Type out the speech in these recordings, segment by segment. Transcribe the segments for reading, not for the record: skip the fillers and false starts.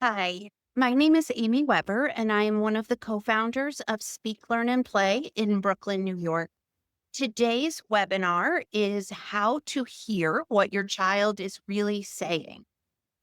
Hi, my name is Amy Weber, and I am one of the co founders of Speak, Learn, and Play in Brooklyn, New York. Today's webinar is how to hear what your child is really saying,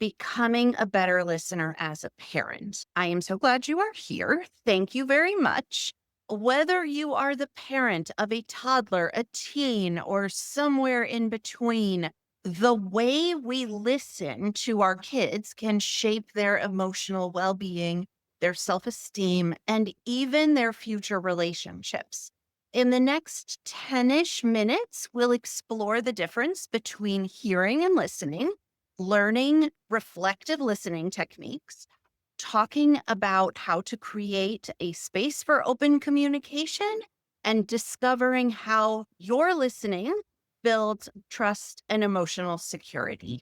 becoming a better listener as a parent. I am so glad you are here. Thank you very much. Whether you are the parent of a toddler, a teen, or somewhere in between, the way we listen to our kids can shape their emotional well being, their self esteem, and even their future relationships. In the next 10 ish minutes, we'll explore the difference between hearing and listening, learning reflective listening techniques, talking about how to create a space for open communication, and discovering how your listening builds trust and emotional security.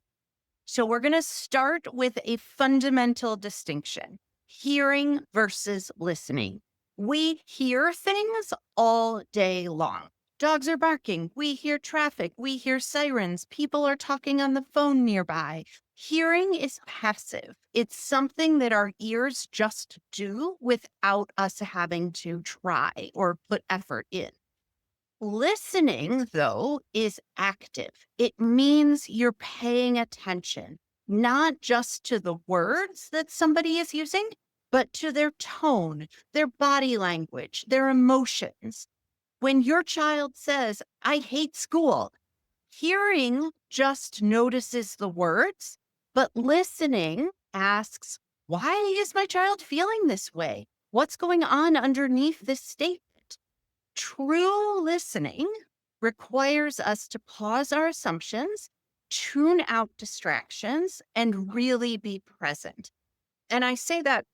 So, we're going to start with a fundamental distinction: hearing versus listening. We hear things all day long. Dogs are barking. We hear traffic. We hear sirens. People are talking on the phone nearby. Hearing is passive. It's something that our ears just do without us having to try or put effort in. Listening, though, is active. It means you're paying attention, not just to the words that somebody is using, but to their tone, their body language, their emotions. When your child says, I hate school, hearing just notices the words, but listening asks, why is my child feeling this way? What's going on underneath this statement? True listening requires us to pause our assumptions, tune out distractions, and really be present. And I say that,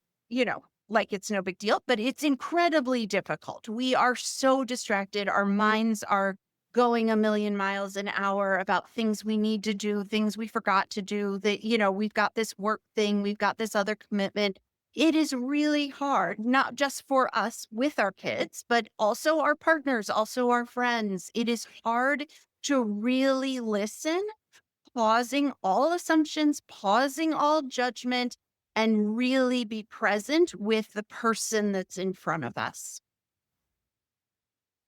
like it's no big deal, but it's incredibly difficult. We are so distracted. Our minds are going a million miles an hour about things we need to do, things we forgot to do, that, we've got this work thing, we've got this other commitment. It is really hard, not just for us with our kids, but also our partners, also our friends. It is hard to really listen, pausing all assumptions, pausing all judgment, and really be present with the person that's in front of us.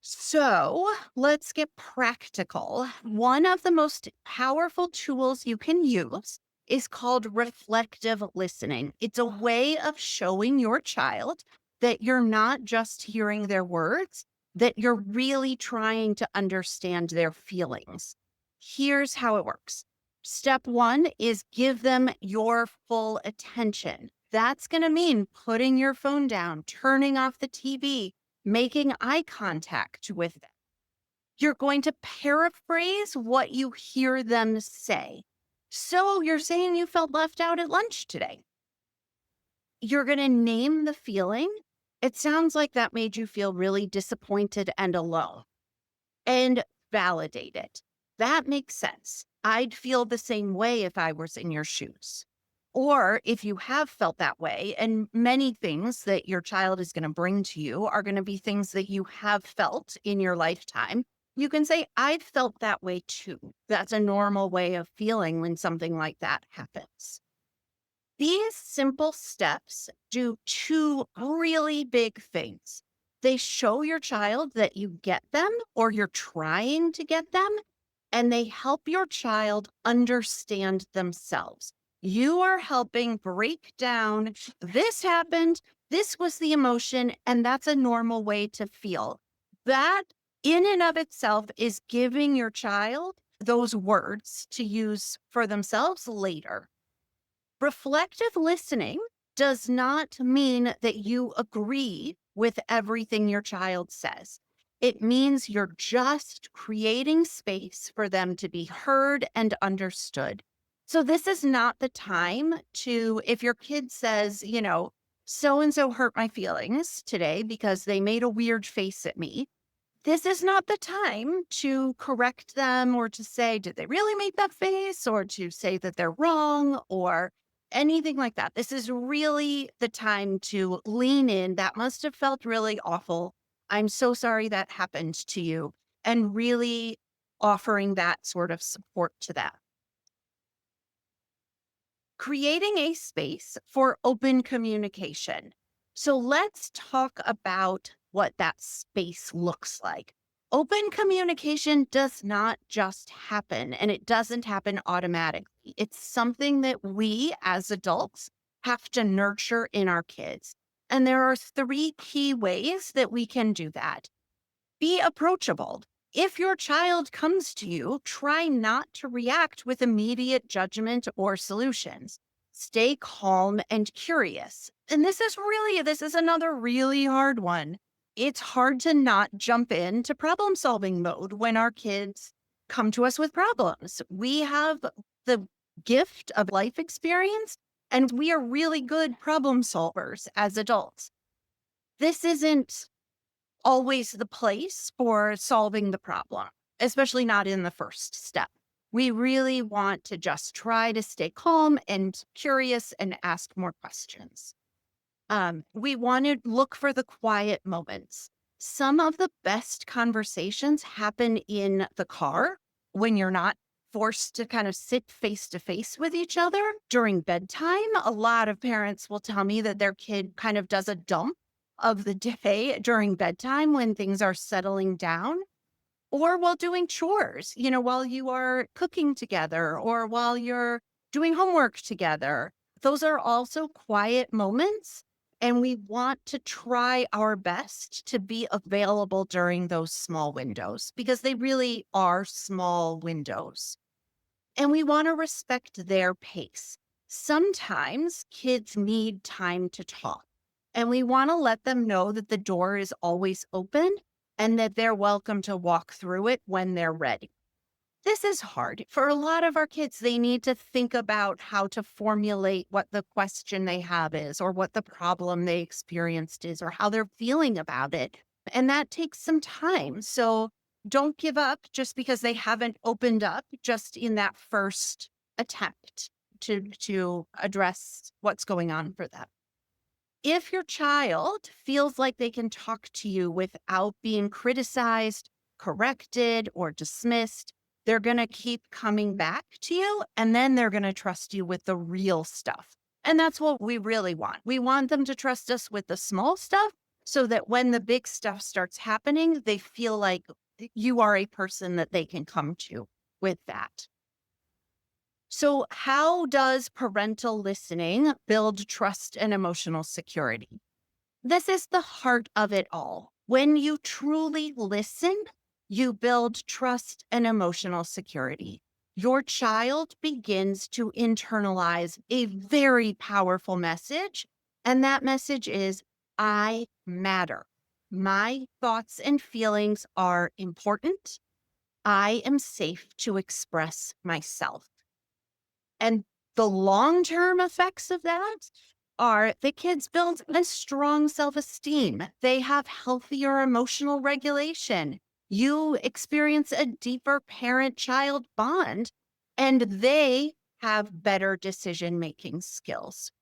So let's get practical. One of the most powerful tools you can use is called reflective listening. It's a way of showing your child that you're not just hearing their words, that you're really trying to understand their feelings. Here's how it works. Step one is give them your full attention. That's going to mean putting your phone down, turning off the TV, making eye contact with them. You're going to paraphrase what you hear them say. So you're saying you felt left out at lunch today. You're going to name the feeling. It sounds like that made you feel really disappointed and alone, and validate it. That makes sense. I'd feel the same way if I was in your shoes. Or if you have felt that way, and many things that your child is going to bring to you are going to be things that you have felt in your lifetime, you can say, I've felt that way too. That's a normal way of feeling when something like that happens. These simple steps do two really big things. They show your child that you get them or you're trying to get them, and they help your child understand themselves. You are helping break down this happened, this was the emotion, and that's a normal way to feel. That in and of itself is giving your child those words to use for themselves later. Reflective listening does not mean that you agree with everything your child says. It means you're just creating space for them to be heard and understood. So, this is not the time to, if your kid says, so and so hurt my feelings today because they made a weird face at me, this is not the time to correct them or to say, did they really make that face? Or to say that they're wrong or anything like that. This is really the time to lean in. That must have felt really awful. I'm so sorry that happened to you. And really offering that sort of support to them. Creating a space for open communication. So let's talk about what that space looks like. Open communication does not just happen, and it doesn't happen automatically. It's something that we as adults have to nurture in our kids. And there are three key ways that we can do that. Be approachable. If your child comes to you, try not to react with immediate judgment or solutions. Stay calm and curious. And this is another really hard one. It's hard to not jump into problem solving mode when our kids come to us with problems. We have the gift of life experience, and we are really good problem solvers as adults. This isn't always the place for solving the problem, especially not in the first step. We really want to just try to stay calm and curious and ask more questions. We want to look for the quiet moments. Some of the best conversations happen in the car when you're not forced to kind of sit face to face with each other during bedtime. A lot of parents will tell me that their kid kind of does a dump of the day during bedtime when things are settling down, or while doing chores, while you are cooking together or while you're doing homework together. Those are also quiet moments. And we want to try our best to be available during those small windows because they really are small windows. And we want to respect their pace. Sometimes kids need time to talk, and we want to let them know that the door is always open and that they're welcome to walk through it when they're ready. This is hard. For a lot of our kids, they need to think about how to formulate what the question they have is, or what the problem they experienced is, or how they're feeling about it. And that takes some time. So don't give up just because they haven't opened up just in that first attempt to address what's going on for them. If your child feels like they can talk to you without being criticized, corrected, or dismissed, they're going to keep coming back to you, and then they're going to trust you with the real stuff. And that's what we really want. We want them to trust us with the small stuff so that when the big stuff starts happening, they feel like you are a person that they can come to with that. So, how does parental listening build trust and emotional security? This is the heart of it all. When you truly listen, you build trust and emotional security. Your child begins to internalize a very powerful message, and that message is I matter. My thoughts and feelings are important. I am safe to express myself. And the long-term effects of that are the kids build a strong self-esteem. They have healthier emotional regulation. You experience a deeper parent-child bond, and they have better decision-making skills.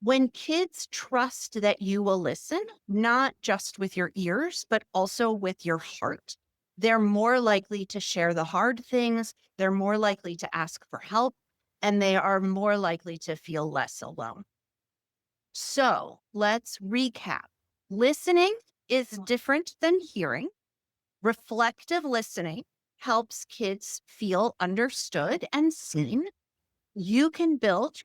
When kids trust that you will listen, not just with your ears, but also with your heart, they're more likely to share the hard things. They're more likely to ask for help, and they are more likely to feel less alone. So let's recap. Listening is different than hearing. Reflective listening helps kids feel understood and seen. You can build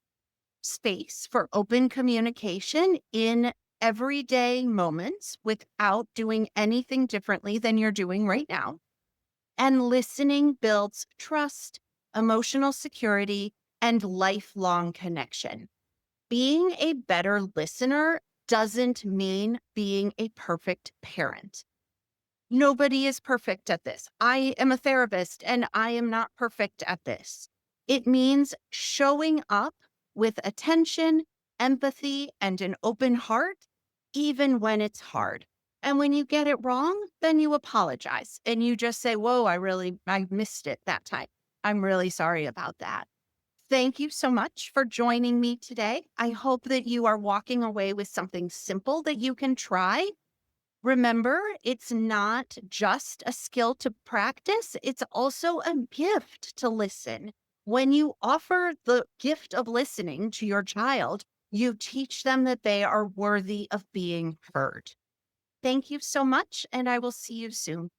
space for open communication in everyday moments without doing anything differently than you're doing right now. And listening builds trust, emotional security, and lifelong connection. Being a better listener doesn't mean being a perfect parent. Nobody is perfect at this. I am a therapist and I am not perfect at this. It means showing up with attention, empathy, and an open heart, even when it's hard. And when you get it wrong, then you apologize and you just say, whoa, I missed it that time. I'm really sorry about that. Thank you so much for joining me today. I hope that you are walking away with something simple that you can try. Remember, it's not just a skill to practice, it's also a gift to listen. When you offer the gift of listening to your child, you teach them that they are worthy of being heard. Thank you so much, and I will see you soon.